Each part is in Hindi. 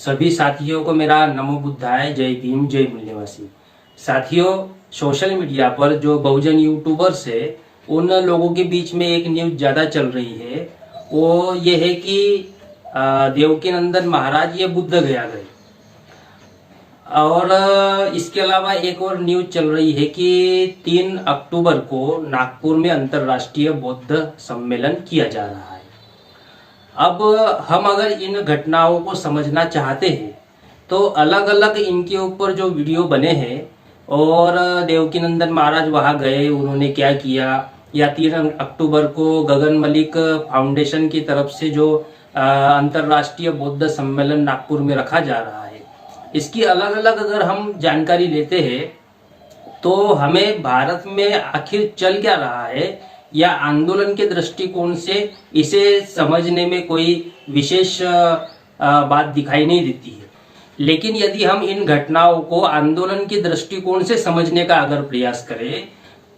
सभी साथियों को मेरा नमो बुद्धाय, जय भीम, जय मूल्यवासी। साथियों, सोशल मीडिया पर जो बहुजन यूट्यूबर्स है उन लोगों के बीच में एक न्यूज ज़्यादा चल रही है। वो ये है कि देवकीनंदन महाराज ये बुद्ध गया गए। और इसके अलावा एक और न्यूज चल रही है कि 3 अक्टूबर को नागपुर में अंतर्राष्ट्रीय बौद्ध सम्मेलन किया जा रहा है। अब हम अगर इन घटनाओं को समझना चाहते हैं तो अलग अलग इनके ऊपर जो वीडियो बने हैं और देवकीनंदन महाराज वहां गए, उन्होंने क्या किया, या 3 अक्टूबर को गगन मलिक फाउंडेशन की तरफ से जो अंतर्राष्ट्रीय बौद्ध सम्मेलन नागपुर में रखा जा रहा है, इसकी अलग अलग अगर हम जानकारी लेते हैं तो हमें भारत में आखिर चल क्या रहा है या आंदोलन के दृष्टिकोण से इसे समझने में कोई विशेष बात दिखाई नहीं देती है। लेकिन यदि हम इन घटनाओं को आंदोलन के दृष्टिकोण से समझने का अगर प्रयास करें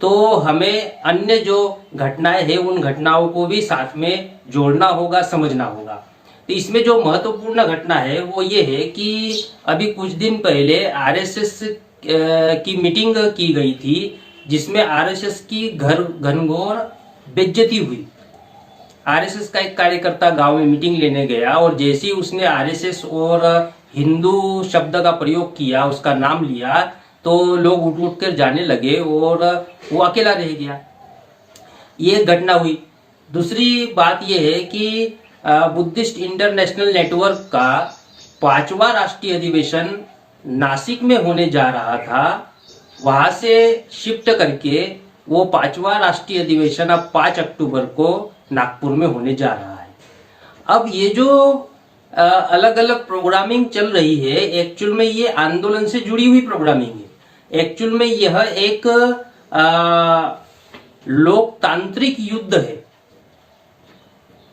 तो हमें अन्य जो घटनाएं हैं उन घटनाओं को भी साथ में जोड़ना होगा, समझना होगा। तो इसमें जो महत्वपूर्ण घटना है वो ये है कि अभी कुछ दिन पहले आरएसएस की मीटिंग की गई थी जिसमें आरएसएस की घनघोर बेइज्जती हुई। आरएसएस का एक कार्यकर्ता गांव में मीटिंग लेने गया और जैसे ही उसने आरएसएस और हिंदू शब्द का प्रयोग किया, उसका नाम लिया, तो लोग उठ उठ कर जाने लगे और वो अकेला रह गया। ये घटना हुई। दूसरी बात यह है कि बुद्धिस्ट इंटरनेशनल नेटवर्क का 5वां राष्ट्रीय अधिवेशन नासिक में होने जा रहा था, वहां से शिफ्ट करके वो 5वां राष्ट्रीय अधिवेशन अब 5 अक्टूबर को नागपुर में होने जा रहा है। अब ये जो अलग अलग प्रोग्रामिंग चल रही है, एक्चुअल में ये आंदोलन से जुड़ी हुई प्रोग्रामिंग है। एक्चुअल में यह एक लोकतांत्रिक युद्ध है,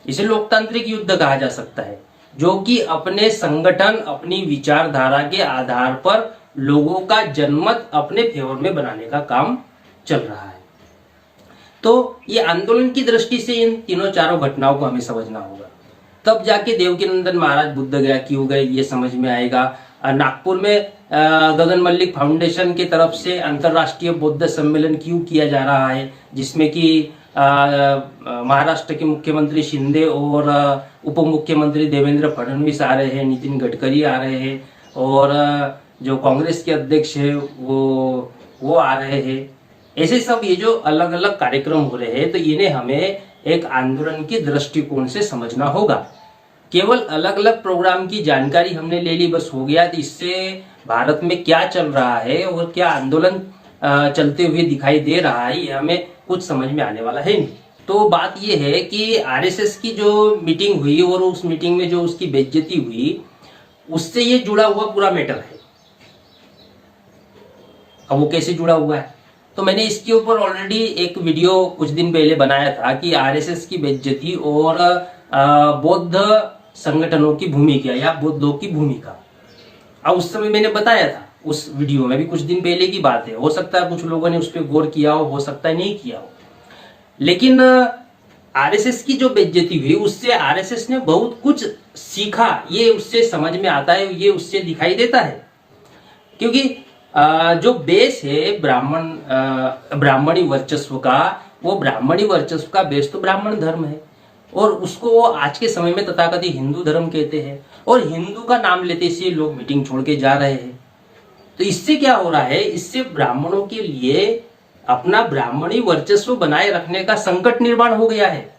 इसे लोकतांत्रिक युद्ध कहा जा सकता है, जो कि अपने संगठन, अपनी विचारधारा के आधार पर लोगों का जनमत अपने फेवर में बनाने का काम चल रहा है। तो ये आंदोलन की दृष्टि से इन तीनों चारों घटनाओं को हमें समझना होगा, तब जाके देवकीनंदन महाराज बुद्ध गया क्यों गए ये समझ में आएगा। नागपुर में गगन मल्लिक फाउंडेशन की तरफ से अंतर्राष्ट्रीय बौद्ध सम्मेलन क्यों किया जा रहा है, जिसमें कि महाराष्ट्र के मुख्यमंत्री शिंदे और उप मुख्यमंत्री देवेंद्र फडणवीस आ रहे हैं, नितिन गडकरी आ रहे हैं और जो कांग्रेस के अध्यक्ष है वो आ रहे हैं। ऐसे सब ये जो अलग अलग कार्यक्रम हो रहे हैं, तो इन्हें हमें एक आंदोलन के दृष्टिकोण से समझना होगा। केवल अलग अलग प्रोग्राम की जानकारी हमने ले ली बस हो गया, तो इससे भारत में क्या चल रहा है और क्या आंदोलन चलते हुए दिखाई दे रहा है ये हमें कुछ समझ में आने वाला है नहीं। तो बात ये है कि आरएसएस की जो मीटिंग हुई और उस मीटिंग में जो उसकी बेइज्जती हुई, उससे ये जुड़ा हुआ पूरा मैटर है। अब वो कैसे जुड़ा हुआ है, तो मैंने इसके ऊपर ऑलरेडी एक वीडियो कुछ दिन पहले बनाया था कि आरएसएस की बेइज्जती और बौद्ध संगठनों की भूमिका या बौद्धों की भूमिका। अब उस समय मैंने बताया था उस वीडियो में, भी कुछ दिन पहले की बात है, हो सकता है कुछ लोगों ने उस पर गौर किया हो सकता है नहीं किया हो। लेकिन आरएसएस की जो बेइज्जती हुई उससे आरएसएस ने बहुत कुछ सीखा, ये उससे समझ में आता है, ये उससे दिखाई देता है। क्योंकि जो बेस है ब्राह्मणी वर्चस्व का, वो ब्राह्मणी वर्चस्व का बेस तो ब्राह्मण धर्म है और उसको वो आज के समय में तथाकथित हिंदू धर्म कहते हैं और हिंदू का नाम लेते से लोग मीटिंग छोड़ के जा रहे हैं। तो इससे क्या हो रहा है, इससे ब्राह्मणों के लिए अपना ब्राह्मणी वर्चस्व बनाए रखने का संकट निर्माण हो गया है।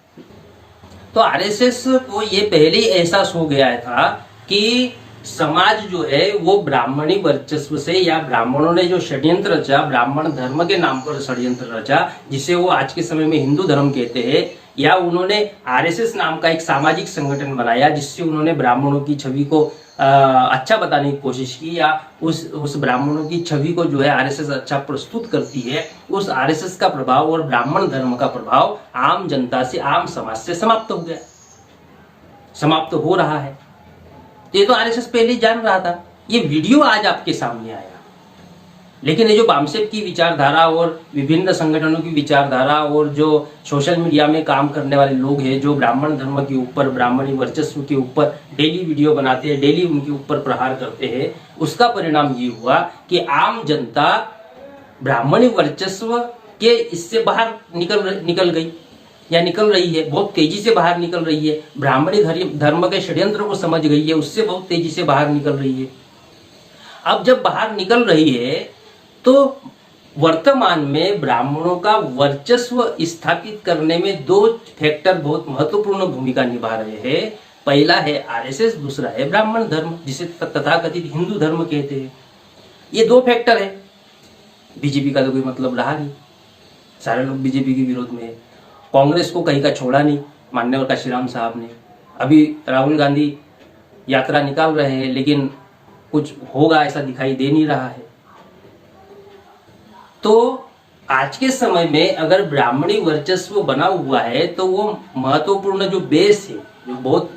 तो आरएसएस को ये पहले ही एहसास हो गया था कि समाज जो है वो ब्राह्मणी वर्चस्व से, या ब्राह्मणों ने जो षड्यंत्र रचा, ब्राह्मण धर्म के नाम पर षड्यंत्र रचा, जिसे वो आज के समय में हिंदू धर्म कहते हैं, या उन्होंने आरएसएस नाम का एक सामाजिक संगठन बनाया जिससे उन्होंने ब्राह्मणों की छवि को अच्छा बताने की कोशिश की, या उस ब्राह्मणों की छवि को जो है आरएसएस अच्छा प्रस्तुत करती है, उस आरएसएस का प्रभाव और ब्राह्मण धर्म का प्रभाव आम जनता से, आम समाज से समाप्त हो गया, समाप्त हो रहा है। ये तो आरएसएस पहले ही जान रहा था, ये वीडियो आज आपके सामने आया। लेकिन ये जो बामसेप की विचारधारा और विभिन्न संगठनों की विचारधारा और जो सोशल मीडिया में काम करने वाले लोग हैं, जो ब्राह्मण धर्म के ऊपर, ब्राह्मणी वर्चस्व के ऊपर डेली वीडियो बनाते हैं, डेली उनके ऊपर प्रहार करते हैं, उसका परिणाम ये हुआ कि आम जनता ब्राह्मणी वर्चस्व के इससे बाहर निकल गई या निकल रही है, बहुत तेजी से बाहर निकल रही है। ब्राह्मणी धर्म के षड्यंत्र को समझ गई है, उससे बहुत तेजी से बाहर निकल रही है। अब जब बाहर निकल रही है तो वर्तमान में ब्राह्मणों का वर्चस्व स्थापित करने में दो फैक्टर बहुत महत्वपूर्ण भूमिका निभा रहे हैं। पहला है आरएसएस, दूसरा है ब्राह्मण धर्म, जिसे तथाकथित हिंदू धर्म कहते हैं। ये दो फैक्टर है। बीजेपी का तो कोई मतलब रहा नहीं, सारे लोग बीजेपी के विरोध में है। कांग्रेस को कहीं का छोड़ा नहीं मान्यवर काशीराम साहब ने। अभी राहुल गांधी यात्रा निकाल रहे हैं, लेकिन कुछ होगा ऐसा दिखाई दे नहीं रहा है। तो आज के समय में अगर ब्राह्मणी वर्चस्व बना हुआ है तो वो महत्वपूर्ण जो बेस है, जो बहुत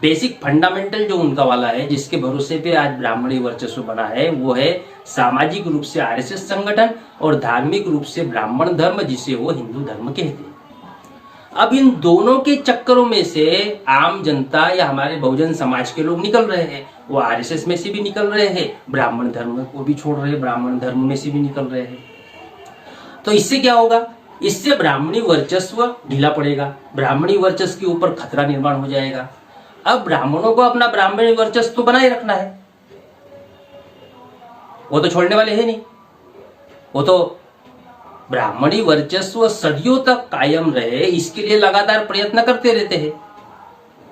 बेसिक फंडामेंटल जो उनका वाला है, जिसके भरोसे पे आज ब्राह्मणी वर्चस्व बना है, वो है सामाजिक रूप से आरएसएस संगठन और धार्मिक रूप से ब्राह्मण धर्म, जिसे वो हिंदू धर्म कहते हैं। अब इन दोनों के चक्करों में से आम जनता या हमारे बहुजन समाज के लोग निकल रहे हैं। वो आरएसएस में से भी निकल रहे हैं, ब्राह्मण धर्म को भी छोड़ रहे हैं, ब्राह्मण धर्म में से भी निकल रहे हैं। तो इससे क्या होगा? इससे ब्राह्मणी वर्चस्व ढीला पड़ेगा, ब्राह्मणी वर्चस्व के ऊपर खतरा निर्माण हो जाएगा। अब ब्राह्मणों को अपना ब्राह्मणी वर्चस्व तो बनाए रखना है, वो तो छोड़ने वाले हैं नहीं। वो तो ब्राह्मणी वर्चस्व सदियों तक कायम रहे, इसके लिए लगातार प्रयत्न करते रहते हैं।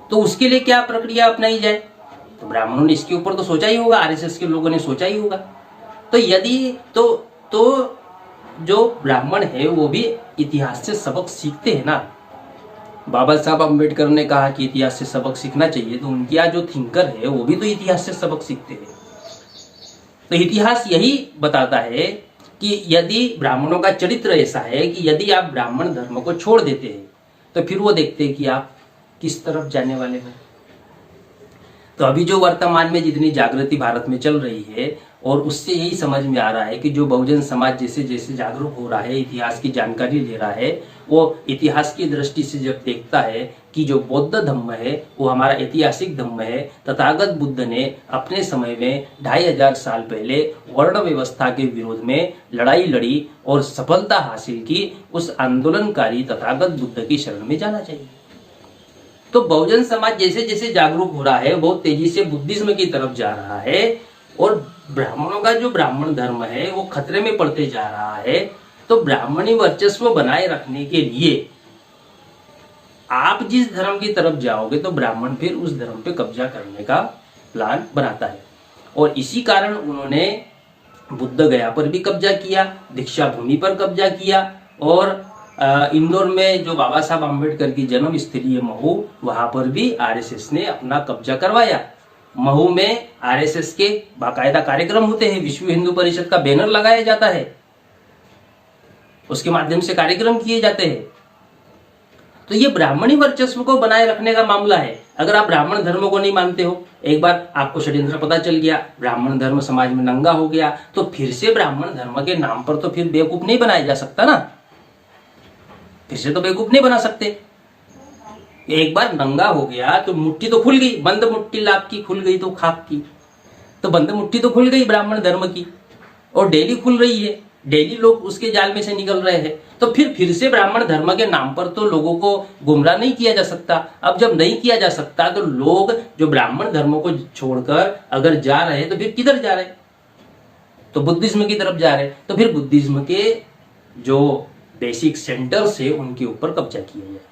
तो उसके लिए क्या प्रक्रिया अपनाई जाए? तो ब्राह्मणों ने इसके ऊपर तो सोचा ही होगा, आरएसएस के लोगों ने सोचा ही होगा। तो यदि तो जो ब्राह्मण है वो भी इतिहास से सबक सीखते हैं ना। बाबा साहब अम्बेडकर ने कहा कि इतिहास से सबक सीखना चाहिए, तो उनकी आज जो थिंकर है वो भी तो इतिहास से सबक सीखते हैं। तो इतिहास यही बताता है कि यदि ब्राह्मणों का चरित्र ऐसा है कि यदि आप ब्राह्मण धर्म को छोड़ देते हैं तो फिर वो देखते हैं कि आप किस तरफ जाने वाले हैं। तो अभी जो वर्तमान में जितनी जागृति भारत में चल रही है, और उससे यही समझ में आ रहा है कि जो बहुजन समाज जैसे जैसे जागरूक हो रहा है, इतिहास की जानकारी ले रहा है, वो इतिहास की दृष्टि से जब देखता है कि जो बौद्ध धम्म है वो हमारा ऐतिहासिक धम्म है, तथागत बुद्ध ने अपने समय में 2500 साल पहले वर्ण व्यवस्था के विरोध में लड़ाई लड़ी और सफलता हासिल की, उस आंदोलनकारी तथागत बुद्ध की शरण में जाना चाहिए। तो बहुजन समाज जैसे जैसे जागरूक हो रहा है, बहुत तेजी से बुद्धिज्म की तरफ जा रहा है, और ब्राह्मणों का जो ब्राह्मण धर्म है वो खतरे में पड़ते जा रहा है। तो ब्राह्मणी वर्चस्व बनाए रखने के लिए आप जिस धर्म की तरफ जाओगे तो ब्राह्मण फिर उस धर्म पे कब्जा करने का प्लान बनाता है। और इसी कारण उन्होंने बुद्ध गया पर भी कब्जा किया, दीक्षा भूमि पर कब्जा किया, और इंदौर में जो बाबा साहब अम्बेडकर की जन्म स्थली है महू, वहां पर भी आरएसएस ने अपना कब्जा करवाया। महू में आरएसएस के बाकायदा कार्यक्रम होते हैं, विश्व हिंदू परिषद का बैनर लगाया जाता है, उसके माध्यम से कार्यक्रम किए जाते हैं। तो ये ब्राह्मणी वर्चस्व को बनाए रखने का मामला है। अगर आप ब्राह्मण धर्म को नहीं मानते हो, एक बार आपको षड्यंत्र पता चल गया, ब्राह्मण धर्म समाज में नंगा हो गया, तो फिर से ब्राह्मण धर्म के नाम पर तो फिर बेवकूफ नहीं बनाया जा सकता ना, फिर से तो बेवकूफ नहीं बना सकते। एक बार नंगा हो गया तो मुट्ठी तो खुल गई, बंद मुट्ठी लाभ की, खुल गई तो खाक की। तो बंद मुट्ठी तो खुल गई ब्राह्मण धर्म की, और डेली खुल रही है, डेली लोग उसके जाल में से निकल रहे हैं। तो फिर से ब्राह्मण धर्म के नाम पर तो लोगों को गुमराह नहीं किया जा सकता। अब जब नहीं किया जा सकता तो लोग जो ब्राह्मण धर्म को छोड़कर अगर जा रहे हैं तो फिर किधर जा रहे हैं? तो बुद्धिज्म की तरफ जा रहे हैं। तो फिर बुद्धिज्म के जो बेसिक सेंटर्स है उनके ऊपर कब्जा किया जाए।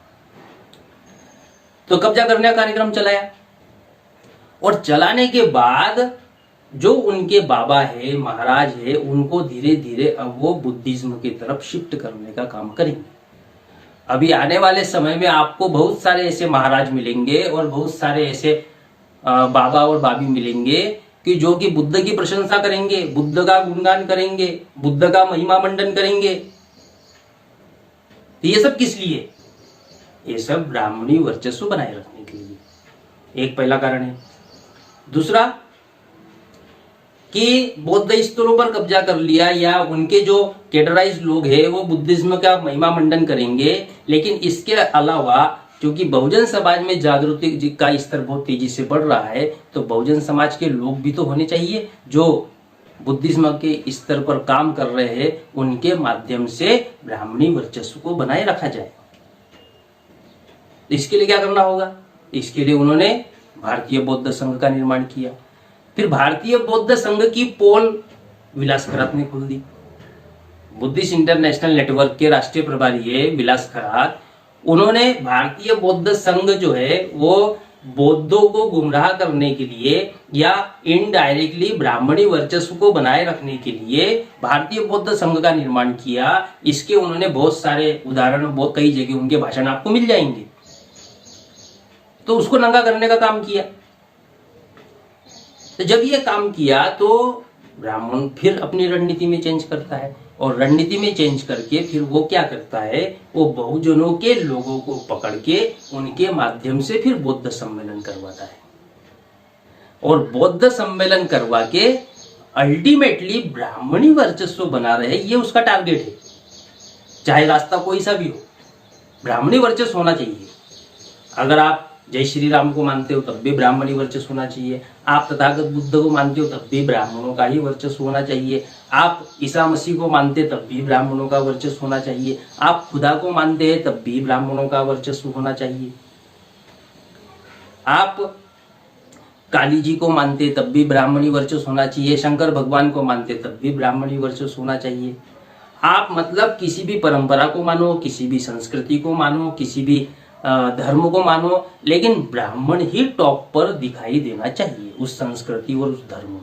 तो कब्जा करने का कार्यक्रम चलाया, और चलाने के बाद जो उनके बाबा है, महाराज है, उनको धीरे धीरे अब वो बुद्धिज्म की तरफ शिफ्ट करने का काम करेंगे। अभी आने वाले समय में आपको बहुत सारे ऐसे महाराज मिलेंगे और बहुत सारे ऐसे बाबा और बाबी मिलेंगे कि जो कि बुद्ध की प्रशंसा करेंगे, बुद्ध का गुणगान करेंगे, बुद्ध का महिमा मंडन करेंगे। तो ये सब किस लिए? ये सब ब्राह्मणी वर्चस्व बनाए रखने के लिए। एक पहला कारण है। दूसरा कि बौद्ध स्थलों पर कब्जा कर लिया, या उनके जो कैडराइज लोग हैं वो बुद्धिज्म का महिमा मंडन करेंगे, लेकिन इसके अलावा क्योंकि बहुजन समाज में जागृति का स्तर बहुत तेजी से बढ़ रहा है, तो बहुजन समाज के लोग भी तो होने चाहिए जो बुद्धिज्म के स्तर पर काम कर रहे हैं, उनके माध्यम से ब्राह्मणी वर्चस्व को बनाए रखा जाए। इसके लिए क्या करना होगा? इसके लिए उन्होंने भारतीय बौद्ध संघ का निर्माण किया। फिर भारतीय बौद्ध संघ की पोल विलास खरात ने खोल दी। बुद्धिस्ट इंटरनेशनल नेटवर्क के राष्ट्रीय प्रभारी है विलास खरात, उन्होंने भारतीय बौद्ध संघ जो है वो बौद्धों को गुमराह करने के लिए या इनडायरेक्टली ब्राह्मणी वर्चस्व को बनाए रखने के लिए भारतीय बौद्ध संघ का निर्माण किया। इसके उन्होंने बहुत सारे उदाहरण, बहुत कई जगह उनके भाषण आपको मिल जाएंगे। तो उसको नंगा करने का काम किया। तो जब ये काम किया तो ब्राह्मण फिर अपनी रणनीति में चेंज करता है, और रणनीति में चेंज करके फिर वो क्या करता है, वो बहुजनों के लोगों को पकड़ के उनके माध्यम से फिर बौद्ध सम्मेलन करवाता है, और बौद्ध सम्मेलन करवा के अल्टीमेटली ब्राह्मणी वर्चस्व बना रहे, ये उसका टारगेट है। चाहे रास्ता कोई सा भी हो, ब्राह्मणी वर्चस्व होना चाहिए। अगर आप जय श्री राम को मानते हो तब भी ब्राह्मणी वर्चस्व होना चाहिए, आप तथागत बुद्ध को मानते हो तब भी ब्राह्मणों का ही वर्चस्व होना चाहिए, आप ईसा मसीह को मानते तब भी ब्राह्मणों का वर्चस्व होना चाहिए, आप खुदा को मानते हैं तब भी ब्राह्मणों का वर्चस्व होना चाहिए, आप काली जी को मानते तब भी ब्राह्मणी वर्चस्व होना चाहिए, शंकर भगवान को मानते तब भी ब्राह्मणी वर्चस्व होना चाहिए। आप मतलब किसी भी परंपरा को मानो, किसी भी संस्कृति को मानो, किसी भी धर्म को मानो, लेकिन ब्राह्मण ही टॉप पर दिखाई देना चाहिए उस संस्कृति और उस धर्म में।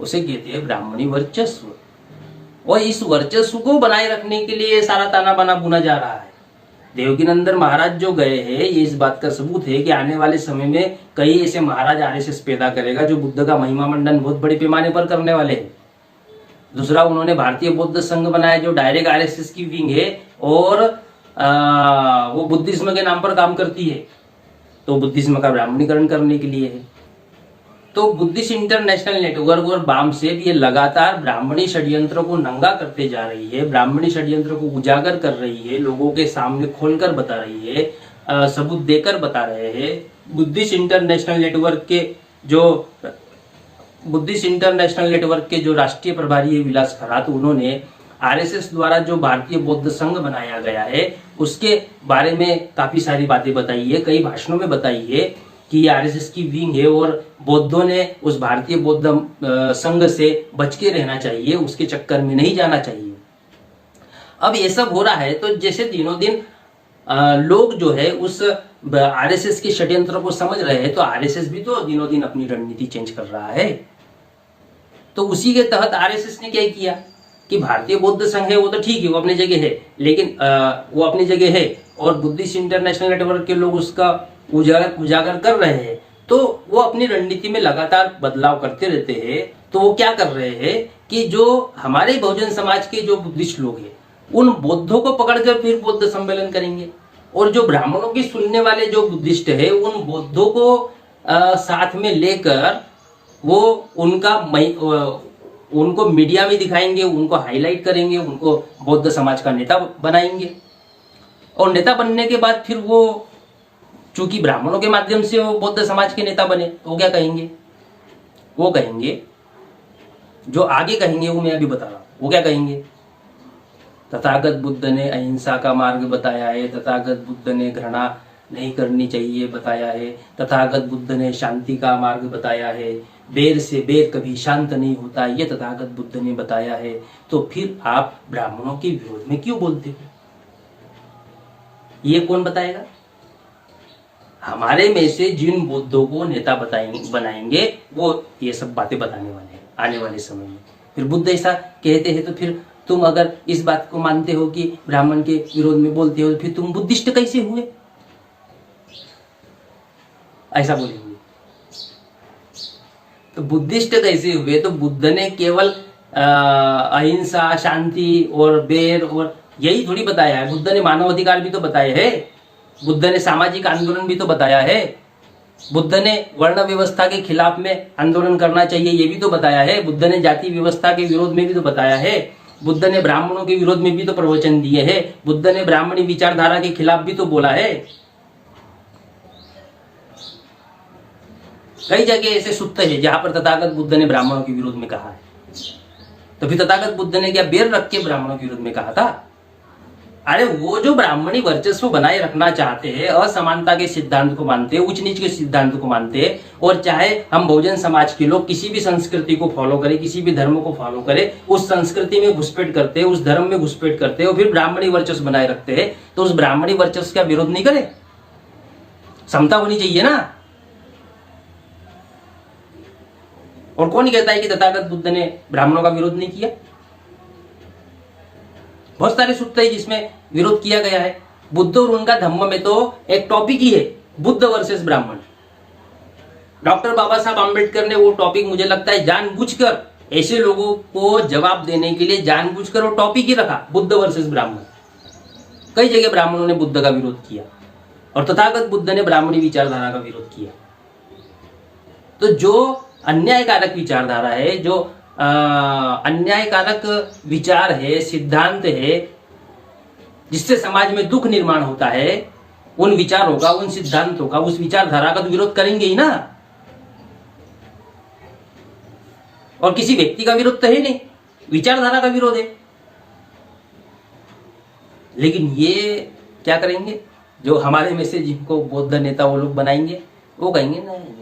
उसे कहते हैं ब्राह्मणी वर्चस्व। और इस वर्चस्व को बनाए रखने के लिए सारा ताना बाना बुना जा रहा है। देवकीनंदन महाराज जो गए हैं, ये इस बात का सबूत है कि आने वाले समय में कई ऐसे महाराज आरएसएस पैदा करेगा जो बुद्ध का महिमा मंडन बहुत बड़े पैमाने पर करने वाले हैं। दूसरा, उन्होंने भारतीय बौद्ध संघ बनाया जो डायरेक्ट आरएसएस की विंग है, और वो बुद्धिज्म के नाम पर काम करती है, तो बुद्धिज्म का ब्राह्मणीकरण करने के लिए है। तो बुद्धिस्ट इंटरनेशनल नेटवर्क और बाम से भी ये लगातार ब्राह्मणी षड्यंत्र को नंगा करते जा रही है, ब्राह्मणी षड्यंत्र को उजागर कर रही है, लोगों के सामने खोलकर बता रही है, सबूत देकर बता रहे हैं। बुद्धिस्ट इंटरनेशनल नेटवर्क के जो राष्ट्रीय प्रभारी है विलास खरात, उन्होंने आरएसएस द्वारा जो भारतीय बौद्ध संघ बनाया गया है उसके बारे में काफी सारी बातें बताई है, कई भाषणों में बताई है कि ये आरएसएस की विंग है और बौद्धों ने उस भारतीय बौद्ध संघ से बच के रहना चाहिए, उसके चक्कर में नहीं जाना चाहिए। अब ये सब हो रहा है तो जैसे दिनों दिन लोग जो है उस आरएसएस के षड्यंत्र को समझ रहे हैं, तो आरएसएस भी तो दिनों दिन अपनी रणनीति चेंज कर रहा है। तो उसी के तहत आरएसएस ने क्या किया कि भारतीय बौद्ध संघ है वो तो ठीक है, वो अपनी जगह है, लेकिन वो अपनी जगह है और बुद्धिस्ट इंटरनेशनल नेटवर्क के लोग उसका उजागर कर रहे हैं, तो वो अपनी रणनीति में लगातार बदलाव करते रहते हैं। तो वो क्या कर रहे हैं कि जो हमारे बहुजन समाज के जो बुद्धिस्ट लोग हैं उन बौद्धों को पकड़कर फिर बौद्ध सम्मेलन करेंगे, और जो ब्राह्मणों की सुनने वाले जो बुद्धिस्ट है उन बौद्धों को साथ में लेकर वो उनको मीडिया में दिखाएंगे, उनको हाईलाइट करेंगे, उनको बौद्ध समाज का नेता बनाएंगे। और नेता बनने के बाद फिर वो चूंकि ब्राह्मणों के माध्यम से वो बौद्ध समाज के नेता बने, तो वो क्या कहेंगे, वो कहेंगे जो आगे कहेंगे वो मैं अभी बता रहा हूं। वो क्या कहेंगे, तथागत बुद्ध ने अहिंसा का मार्ग बताया है, तथागत बुद्ध ने घृणा नहीं करनी चाहिए बताया है, तथागत बुद्ध ने शांति का मार्ग बताया है, बेर से बेर कभी शांत नहीं होता, ये तथागत बुद्ध ने बताया है। तो फिर आप ब्राह्मणों के विरोध में क्यों बोलते हो? ये कौन बताएगा? हमारे में से जिन बुद्धों को नेता बनाएंगे वो ये सब बातें बताने वाले हैं आने वाले समय में। फिर बुद्ध ऐसा कहते हैं तो फिर तुम अगर इस बात को मानते हो कि ब्राह्मण के विरोध में बोलते हो, फिर तुम बुद्धिस्ट कैसे हुए? ऐसा बोलेंगे। तो बुद्धिस्ट कैसे हुए? तो बुद्ध ने केवल अहिंसा, शांति और बेर और यही थोड़ी बताया है। बुद्ध ने मानव अधिकार भी तो बताए हैं, बुद्ध ने सामाजिक आंदोलन भी तो बताया है, बुद्ध ने वर्ण व्यवस्था के खिलाफ में आंदोलन करना चाहिए ये भी तो बताया है, बुद्ध ने जाति व्यवस्था के विरोध में भी तो बताया है, बुद्ध ने ब्राह्मणों के विरोध में भी तो प्रवचन दिए हैं, बुद्ध ने ब्राह्मणी विचारधारा के खिलाफ भी तो बोला है। कई जगह ऐसे सूत्र है जहां पर तथागत बुद्ध ने ब्राह्मणों के विरोध में कहा है। तो फिर तथागत बुद्ध ने क्या बेर रख के ब्राह्मणों के विरोध में कहा था? अरे वो जो ब्राह्मणी वर्चस्व बनाए रखना चाहते हैं, असमानता के सिद्धांत को मानते हैं, उच्च नीच के सिद्धांत को मानते हैं, और चाहे हम बहुजन समाज के लोग किसी भी संस्कृति को फॉलो करें, किसी भी धर्म को फॉलो करें, उस संस्कृति में घुसपैठ करते हैं, उस धर्म में घुसपैठ करते हैं और फिर ब्राह्मणी वर्चस्व बनाए रखते हैं, तो उस ब्राह्मणी वर्चस्व का विरोध नहीं करे? समता होनी चाहिए ना। और कौन कहता है कि तथागत बुद्ध ने ब्राह्मणों का विरोध नहीं किया? बहुत सारे सूत्र है जिसमें विरोध किया गया है। बुद्ध और उनका धम्म में तो एक टॉपिक ही है, बुद्ध वर्सेस ब्राह्मण। डॉक्टर बाबा साहब आंबेडकर ने वो टॉपिक, मुझे लगता है जानबूझकर ऐसे लोगों को जवाब देने के लिए जानबूझकर वो टॉपिक ही रखा, बुद्ध वर्सेस ब्राह्मण। कई जगह ब्राह्मणों ने बुद्ध का विरोध किया और तथागत बुद्ध ने ब्राह्मणी विचारधारा का विरोध किया। तो जो अन्यायकारक विचारधारा है, जो अन्यायकारक विचार है, सिद्धांत है, जिससे समाज में दुख निर्माण होता है, उन विचारों का, उन सिद्धांतों का, उस विचारधारा का तो विरोध करेंगे ही ना। और किसी व्यक्ति का विरोध तो है नहीं, विचारधारा का विरोध है। लेकिन ये क्या करेंगे, जो हमारे में से जिनको बौद्ध नेता वो लोग बनाएंगे, वो कहेंगे नहीं,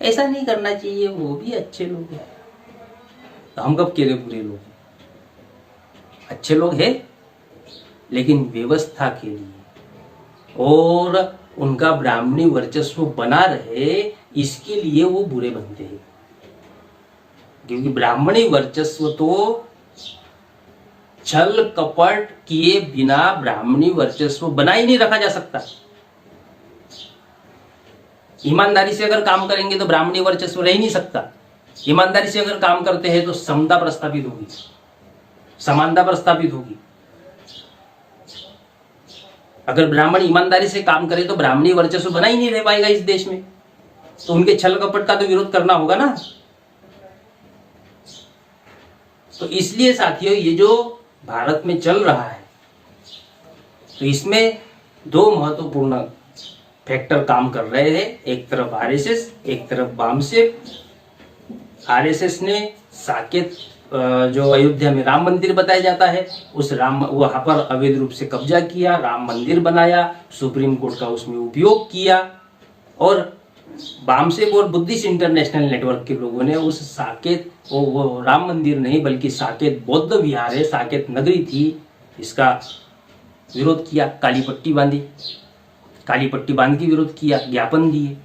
ऐसा नहीं करना चाहिए, वो भी अच्छे लोग हैं। तो हम कब कह रहे बुरे लोग हैं? अच्छे लोग हैं, लेकिन व्यवस्था के लिए और उनका ब्राह्मणी वर्चस्व बना रहे, इसके लिए वो बुरे बनते हैं। क्योंकि ब्राह्मणी वर्चस्व तो छल कपट किए बिना ब्राह्मणी वर्चस्व बना ही नहीं रखा जा सकता। ईमानदारी से अगर काम करेंगे तो ब्राह्मणी वर्चस्व रह ही नहीं सकता। ईमानदारी से अगर काम करते हैं तो समता प्रस्थापित होगी, समानता प्रस्थापित होगी। अगर ब्राह्मण ईमानदारी से काम करे तो ब्राह्मणी वर्चस्व बना ही नहीं रह पाएगा इस देश में। तो उनके छल कपट का तो विरोध करना होगा ना। तो इसलिए साथियों, ये जो भारत में चल रहा है, तो इसमें दो महत्वपूर्ण फैक्टर काम कर रहे हैं। एक तरफ आरएसएस, एक तरफ वामसेप। आरएसएस ने साकेत, जो अयोध्या में राम मंदिर बताया जाता है, उस वहां पर अवैध रूप से कब्जा किया, राम मंदिर बनाया, सुप्रीम कोर्ट का उसमें उपयोग किया। और वामसेप और बुद्धिस्ट इंटरनेशनल नेटवर्क के लोगों ने उस साकेत, वो राम मंदिर नहीं बल्कि साकेत बौद्ध विहार है, साकेत नगरी थी, इसका विरोध किया। काली पट्टी बांधी, काली पट्टी बांध के विरोध किया, ज्ञापन दिए।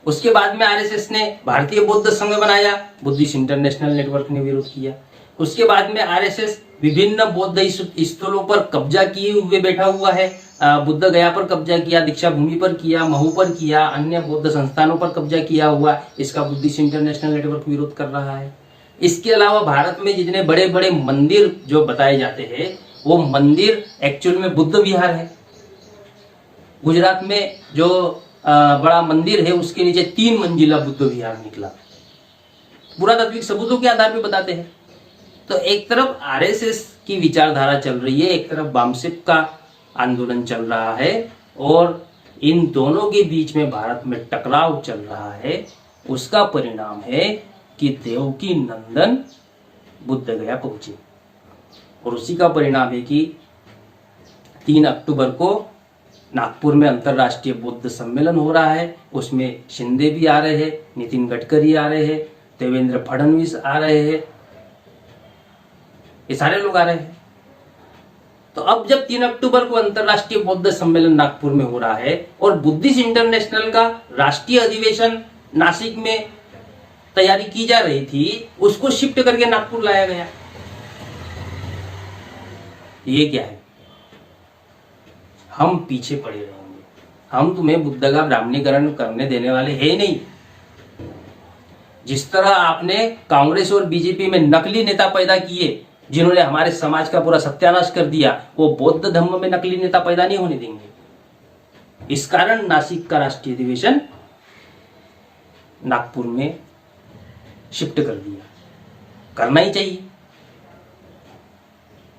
उसके बाद में आरएसएस ने भारतीय बौद्ध संघ बनाया, बुद्धिस्ट इंटरनेशनल नेटवर्क ने विरोध किया। उसके बाद में आरएसएस विभिन्न बौद्ध स्थलों पर कब्जा किए हुए बैठा हुआ है। बुद्ध गया पर कब्जा किया, दीक्षा भूमि पर किया, महू पर किया, अन्य बौद्ध संस्थानों पर कब्जा किया हुआ, इसका बुद्धिस्ट इंटरनेशनल नेटवर्क विरोध कर रहा है। इसके अलावा भारत में जितने बड़े बड़े मंदिर जो बताए जाते हैं, वो मंदिर एक्चुअल में बुद्ध विहार है। गुजरात में जो बड़ा मंदिर है, उसके नीचे 3 मंजिला बुद्ध विहार निकला। पुरातात्विक सबूतों के आधार पर बताते हैं। तो एक तरफ आरएसएस की विचारधारा चल रही है, एक तरफ वामसेप का आंदोलन चल रहा है, और इन दोनों के बीच में भारत में टकराव चल रहा है। उसका परिणाम है कि देवकी नंदन बुद्ध गया पहुंचे, और उसी का परिणाम है कि 3 अक्टूबर को नागपुर में अंतर्राष्ट्रीय बौद्ध सम्मेलन हो रहा है। उसमें शिंदे भी आ रहे हैं, नितिन गडकरी आ रहे हैं, देवेंद्र फडणवीस आ रहे हैं, ये सारे लोग आ रहे हैं। तो अब जब 3 अक्टूबर को अंतर्राष्ट्रीय बौद्ध सम्मेलन नागपुर में हो रहा है और बुद्धिस्ट इंटरनेशनल का राष्ट्रीय अधिवेशन नासिक में तैयारी की जा रही थी, उसको शिफ्ट करके नागपुर लाया गया। ये क्या है? हम पीछे पड़े रहेंगे, हम तुम्हें बुद्ध का ब्राह्मणीकरण करने देने वाले हैं नहीं। जिस तरह आपने कांग्रेस और बीजेपी में नकली नेता पैदा किए जिन्होंने हमारे समाज का पूरा सत्यानाश कर दिया, वो बौद्ध धर्म में नकली नेता पैदा नहीं होने देंगे। इस कारण नासिक का राष्ट्रीय अधिवेशन नागपुर में शिफ्ट कर दिया। करना ही चाहिए,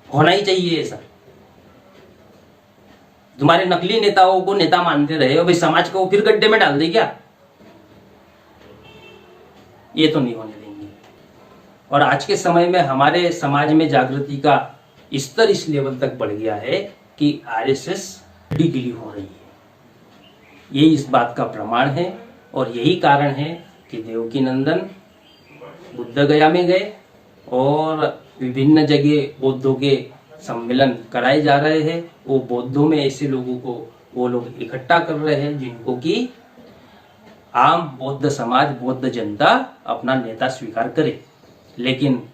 होना ही चाहिए ऐसा। तुम्हारे नकली नेताओं को नेता मानते रहे हो, भाई समाज को फिर गड्ढे में डाल दे क्या? ये तो नहीं होने देंगे। और आज के समय में हमारे समाज में जागृति का स्तर इस लेवल तक बढ़ गया है कि आरएसएस गिली हो रही है। ये इस बात का प्रमाण है और यही कारण है कि देवकी नंदन बुद्ध गया में गए और विभिन्न जगह बौद्धों के सम्मेलन कराए जा रहे हैं। वो बौद्धों में ऐसे लोगों को वो लोग इकट्ठा कर रहे हैं जिनको कि आम बौद्ध समाज, बौद्ध जनता अपना नेता स्वीकार करे। लेकिन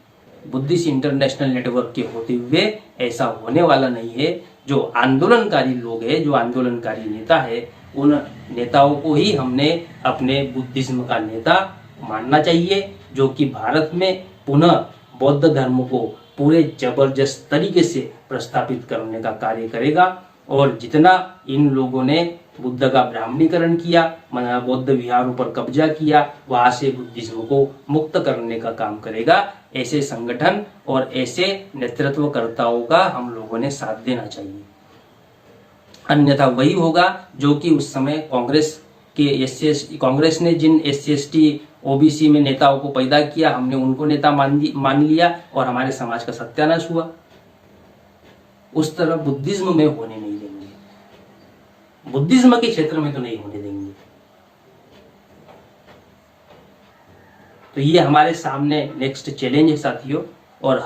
बुद्धिस्ट इंटरनेशनल नेटवर्क के होते हुए ऐसा होने वाला नहीं है। जो आंदोलनकारी लोग हैं, जो आंदोलनकारी नेता है, उन नेताओं को ही हमने अपने बुद्धिज्म का नेता मानना चाहिए, जो कि भारत में पुनः बौद्ध धर्म को पूरे जबरदस्त तरीके से प्रस्थापित करने का कार्य करेगा। और जितना इन लोगों ने बुद्ध का ब्राह्मणीकरण किया, बौद्ध विहारों पर कब्जा किया, वहां से बुद्धिज्म को मुक्त करने का काम करेगा। ऐसे संगठन और ऐसे नेतृत्वकर्ताओं का हम लोगों ने साथ देना चाहिए। अन्यथा वही होगा जो कि उस समय कांग्रेस ने जिन SC/ST OBC में नेताओं को पैदा किया, हमने उनको नेता मान लिया और हमारे समाज का सत्यानाश हुआ। उस तरह बुद्धिज्म में होने नहीं देंगे, बुद्धिज्म के क्षेत्र में तो नहीं होने देंगे। तो ये हमारे सामने नेक्स्ट चैलेंज है साथियों। और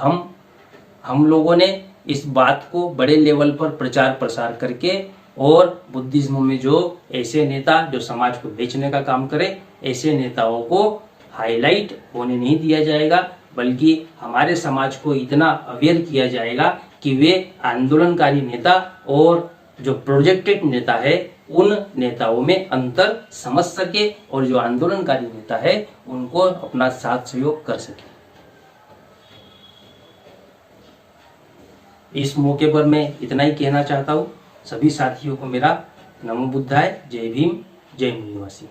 हम लोगों ने इस बात को बड़े लेवल पर प्रचार प्रसार करके और बुद्धिज्म में जो ऐसे नेता जो समाज को बेचने का काम करे, ऐसे नेताओं को हाईलाइट होने नहीं दिया जाएगा, बल्कि हमारे समाज को इतना अवेयर किया जाएगा कि वे आंदोलनकारी नेता और जो प्रोजेक्टेड नेता है उन नेताओं में अंतर समझ सके और जो आंदोलनकारी नेता है उनको अपना साथ सहयोग कर सके। इस मौके पर मैं इतना ही कहना चाहता हूँ। सभी साथियों को मेरा नमो बुद्धाय, जय भीम, जय मूल निवासी।